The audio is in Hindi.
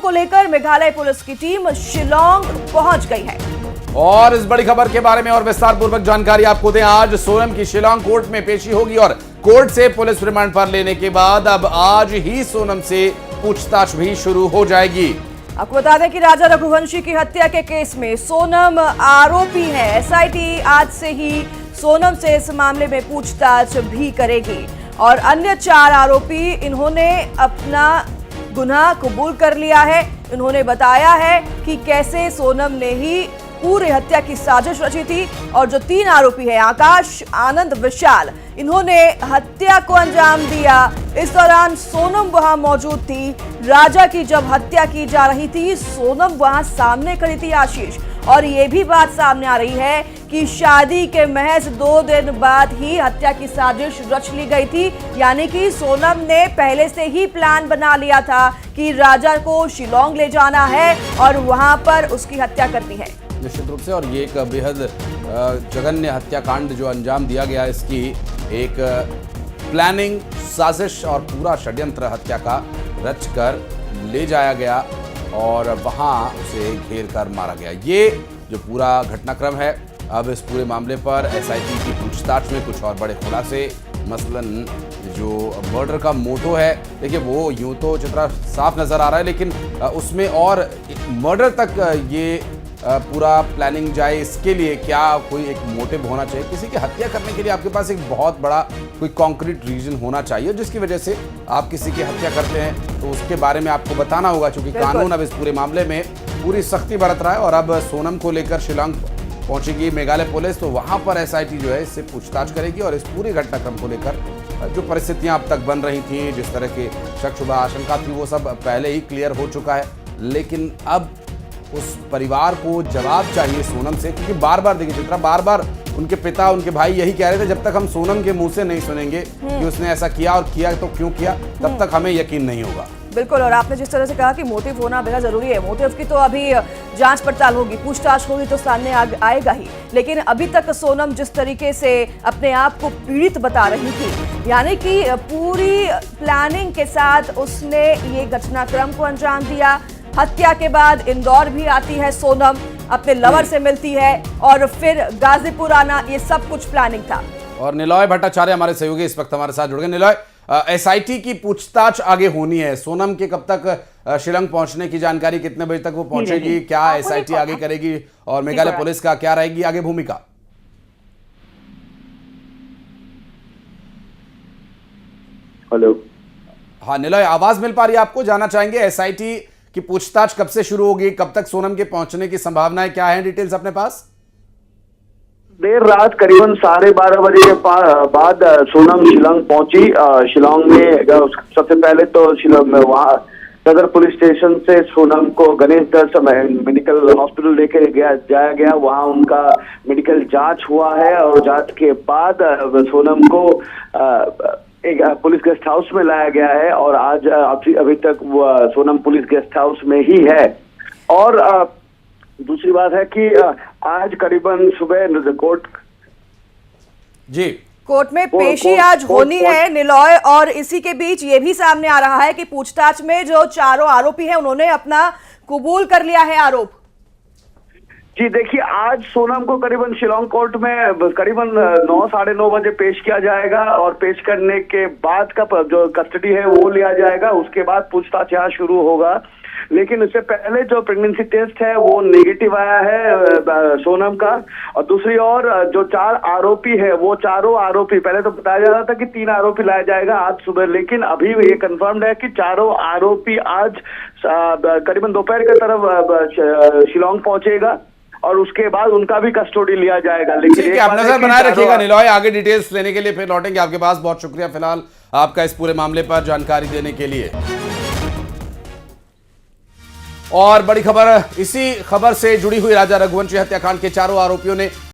को लेकर मेघालय पुलिस की टीम शिलांग पहुंच गई है। और इस बड़ी खबर के बारे में और विस्तार पूर्वक जानकारी आपको दें। आज सोनम की शिलांग कोर्ट में पेशी होगी और कोर्ट से पुलिस रिमांड पर लेने के बाद अब आज ही सोनम से पूछताछ भी शुरू हो जाएगी। आपको बता दें कि राजा रघुवंशी की हत्या के केस में सोनम आरोपी है। एसआईटी आज से ही सोनम से इस मामले में पूछताछ भी करेगी और अन्य 4 आरोपी इन्होंने अपना गुनाह कबूल कर लिया है। इन्होंने बताया है कि कैसे सोनम ने ही पूरी हत्या की साजिश रची थी और जो 3 आरोपी हैं आकाश, आनंद, विशाल, इन्होंने हत्या को अंजाम दिया। इस दौरान सोनम वहां मौजूद थी। राजा की जब हत्या की जा रही थी सोनम वहां सामने खड़ी थी आशीष। और ये भी बात सामने आ रही है कि शादी के महज 2 दिन बाद ही हत्या की साजिश रच ली गई थी, यानी कि सोनम ने पहले से ही प्लान बना लिया था कि राजा को शिलांग ले जाना है और वहां पर उसकी हत्या करनी है। निश्चित रूप से, और ये एक बेहद जघन्य हत्याकांड जो अंजाम दिया गया, इसकी एक प्लानिंग, साजिश और पूरा षड्यंत्र हत्या का रच कर ले जाया गया और वहां उसे घेर कर मारा गया। ये जो पूरा घटनाक्रम है, अब इस पूरे मामले पर एसआईटी की पूछताछ में कुछ और बड़े खुलासे, मसलन जो मर्डर का मोटो है, देखिए वो यूं तो चित्रा साफ नजर आ रहा है, लेकिन उसमें और मर्डर तक ये पूरा प्लानिंग जाए, इसके लिए क्या कोई एक मोटिव होना चाहिए। किसी की हत्या करने के लिए आपके पास एक बहुत बड़ा कोई कॉन्क्रीट रीजन होना चाहिए जिसकी वजह से आप किसी की हत्या करते हैं, तो उसके बारे में आपको बताना होगा, क्योंकि कानून अब इस पूरे मामले में पूरी सख्ती बरत रहा है। और अब सोनम को लेकर शिलांग पहुंचेगी मेघालय पुलिस, तो वहां पर एसआईटी जो है इससे पूछताछ करेगी और इस पूरे घटनाक्रम को लेकर जो परिस्थितियां अब तक बन रही थी, जिस तरह की शक शुबा आशंका थी, वो सब पहले ही क्लियर हो चुका है। लेकिन अब उस परिवार को जवाब चाहिए सोनम से, क्योंकि बार बार देखिए चित्रा, बार बार उनके पिता, उनके भाई यही कह रहे थे, जब तक हम सोनम के मुंह से नहीं सुनेंगे कि उसने ऐसा किया और किया तो क्यों किया, तब तक हमें यकीन नहीं होगा। बिल्कुल, और आपने जिस तरह से कहा कि मोटिव होना बेहद जरूरी है, मोटिव की तो अभी जांच पड़ताल होगी, पूछताछ होगी तो सामने आएगा ही। लेकिन अभी तक सोनम जिस तरीके से अपने आप को पीड़ित बता रही थी, यानी कि पूरी प्लानिंग के साथ उसने ये घटनाक्रम को अंजाम दिया। हत्या के बाद इंदौर भी आती है सोनम, अपने लवर से मिलती है और फिर गाजीपुर आना, ये सब कुछ प्लानिंग था। और निलॉय भट्टाचार्य हमारे सहयोगी इस वक्त हमारे साथ जुड़ गए। निलॉय, एसआईटी की पूछताछ आगे होनी है, सोनम के कब तक शिलांग पहुंचने की जानकारी, कितने बजे तक वो पहुंचेगी, क्या एसआईटी आगे करेगी और मेघालय पुलिस का क्या रहेगी आगे भूमिका? हेलो, हाँ निलॉय, आवाज मिल पा रही है आपको? जाना चाहेंगे एसआईटी की पूछताछ कब से शुरू होगी, कब तक सोनम के पहुंचने की संभावनाएं क्या है, डिटेल्स अपने पास? देर रात करीबन 12:30 बजे के बाद सोनम शिलांग पहुंची। शिलांग में सबसे पहले तो शिलांग में वहां सदर पुलिस स्टेशन से सोनम को गणेश दत्त मेडिकल हॉस्पिटल लेके जाया गया। वहां उनका मेडिकल जांच हुआ है और जांच के बाद सोनम को एक पुलिस गेस्ट हाउस में लाया गया है और आज अभी तक वो सोनम पुलिस गेस्ट हाउस में ही है। और दूसरी बात है कि आज करीबन सुबह कोर्ट में पेशी आज होनी है निलॉय, और इसी के बीच ये भी सामने आ रहा है कि पूछताछ में जो 4 आरोपी हैं उन्होंने अपना कबूल कर लिया है आरोप। जी देखिए, आज सोनम को करीबन शिलांग कोर्ट में करीबन 9 साढ़े 9 बजे पेश किया जाएगा और पेश करने के बाद का जो कस्टडी है वो लिया जाएगा। उसके बाद पूछताछ यहाँ शुरू होगा। लेकिन उससे पहले जो प्रेगनेंसी टेस्ट है वो नेगेटिव आया है सोनम का। और दूसरी ओर जो 4 आरोपी है, वो चारों आरोपी, पहले तो बताया जा रहा था कि 3 आरोपी लाया जाएगा आज सुबह, लेकिन अभी ये कंफर्म्ड है कि चारों आरोपी आज करीबन दोपहर की तरफ शिलांग पहुंचेगा और उसके बाद उनका भी कस्टडी लिया जाएगा। लेकिन आप नजर बनाए रखिएगा निलॉय, आगे डिटेल्स लेने के लिए फिर लौटेंगे आपके पास। बहुत शुक्रिया फिलहाल आपका इस पूरे मामले पर जानकारी देने के लिए। और बड़ी खबर, इसी खबर से जुड़ी हुई राजा रघुवंशी हत्याकांड के 4 आरोपियों ने